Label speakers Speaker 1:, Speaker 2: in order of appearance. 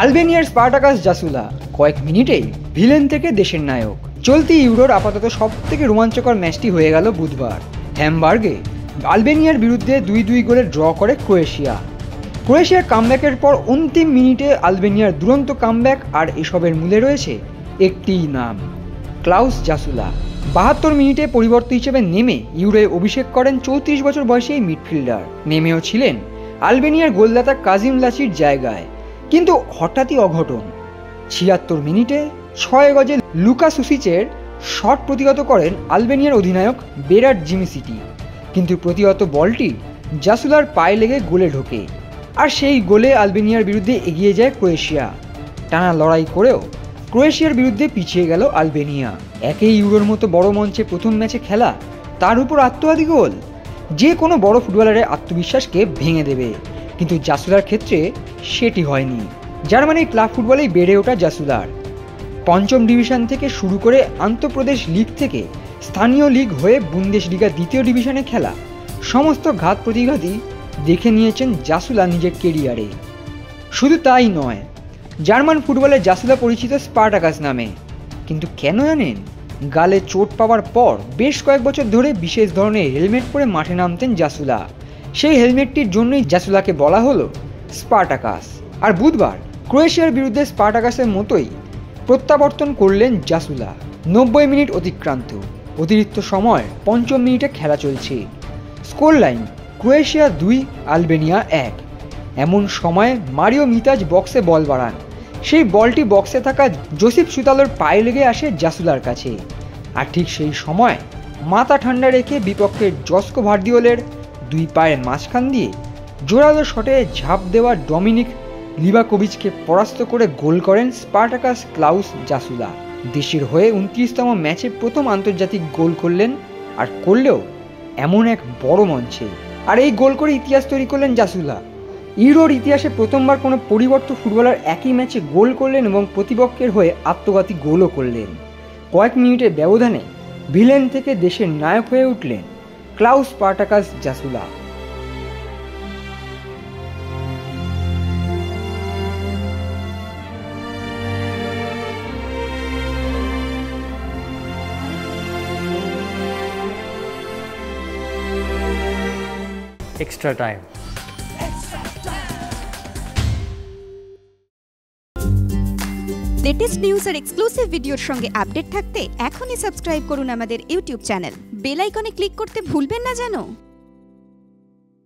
Speaker 1: আলবেনিয়ার Spartacus জাসুলা কয়েক মিনিটেই villain থেকে দেশের নায়ক। চলতি ইউরোর আপাতত সবথেকে রোমাঞ্চকর ম্যাচটি হয়ে গেল বুধবার হ্যামবার্গে। আলবেনিয়ার বিরুদ্ধে 2-2 গোলে ড্র করে ক্রোয়েশিয়ার কামব্যাকের পর অন্তিম মিনিটে আলবেনিয়ার দুরন্ত কামব্যাক, আর এসবের মূলে রয়েছে একটিই নাম, ক্লাউস জাসুলা। 72 মিনিটে পরিবর্তন হিসেবে নেমে ইউরোয় অভিষেক করেন 34 বছর বয়সী এই মিডফিল্ডার। নেমেও ছিলেন আলবেনিয়ার গোলদাতা কাজিম লাচির জায়গায়, কিন্তু হঠাৎই অঘটন। 76 মিনিটে 6 গজে লুকা সুসিচের শট প্রতিহত করেন আলবেনিয়ার অধিনায়ক বেরাট জিমিসিটি, কিন্তু প্রতিহত বলটি জাসুলার পায়ে লেগে গোলে ঢোকে, আর সেই গোলে আলবেনিয়ার বিরুদ্ধে এগিয়ে যায় ক্রোয়েশিয়া। টানা লড়াই করেও ক্রোয়েশিয়ার বিরুদ্ধে পিছিয়ে গেল আলবেনিয়া। একই ইউরোর মতো বড় মঞ্চে প্রথম ম্যাচে খেলা, তার উপর আত্মঘাতী গোল, যে কোনো বড় ফুটবলারের আত্মবিশ্বাসকে ভেঙে দেবে, কিন্তু জাসুলার ক্ষেত্রে সেটি হয়নি। জার্মানির ক্লাব ফুটবলেই বেড়ে ওঠা জাসুলার পঞ্চম ডিভিশন থেকে শুরু করে আন্তঃপ্রদেশ লিগ থেকে স্থানীয় লিগ হয়ে বুন্দেশলিগা 2য় ডিভিশনে খেলা, সমস্ত ঘাত প্রতিঘাতই দেখে নিয়েছেন জাসুলা নিজের কেরিয়ারে। শুধু তাই নয়, জার্মান ফুটবলে জাসুলা পরিচিত স্পার্টাকাস নামে। কিন্তু কেন জানেন? গালে চোট পাওয়ার পর বেশ কয়েক বছর ধরে বিশেষ ধরনের হেলমেট পরে মাঠে নামতেন জাসুলা। সেই হেলমেটটির জন্যই জাসুলাকে বলা হলো স্পার্টাকাস। আর বুধবার ক্রোয়েশিয়ার বিরুদ্ধে স্পার্টাকাসের মতোই প্রত্যাবর্তন করলেন জাসুলা। 90 মিনিট অতিক্রান্ত, অতিরিক্ত সময় 5ম মিনিটে খেলা চলছে। Score line Croatia 2, Albania 1। এমন সময় মারিও মিতাজ বক্সে বল বাড়ান। সেই বলটি বক্সে থাকা জোসেফ সুতালোর পায়ে লেগে আসে জাসুলার কাছে, আর ঠিক সেই সময় মাথা ঠান্ডা রেখে বিপক্ষের জস্কো ভার্দিওলের 2 পায়ের মাঝখান দিয়ে জোরালো শটে ঝাঁপ দেওয়া ডমিনিক লিভাকোভিচকে পরাস্ত করে গোল করেন স্পার্টাকাস ক্লাউস জাসুলা। দেশের হয়ে 29তম ম্যাচে প্রথম আন্তর্জাতিক গোল করলেন, আর করলেও এমন এক বড় মঞ্চে। আর এই গোল করে ইতিহাস তৈরি করলেন জাসুলা। ইউরোর ইতিহাসে প্রথমবার কোনো পরিবর্তিত ফুটবলার একই ম্যাচে গোল করলেন এবং প্রতিপক্ষের হয়ে আত্মঘাতী গোলও করলেন। কয়েক মিনিটের ব্যবধানে ভিলেন থেকে দেশের নায়ক হয়ে উঠলেন ক্লাউস স্পার্টাকাস জাসুলা।
Speaker 2: Extra time.
Speaker 3: লেটেস্ট নিউজ আর এক্সক্লুসিভ ভিডিওর সঙ্গে আপডেট থাকতে এখনই সাবস্ক্রাইব করুন আমাদের ইউটিউব চ্যানেল। বেল আইকনে ক্লিক করতে ভুলবেন না যেন।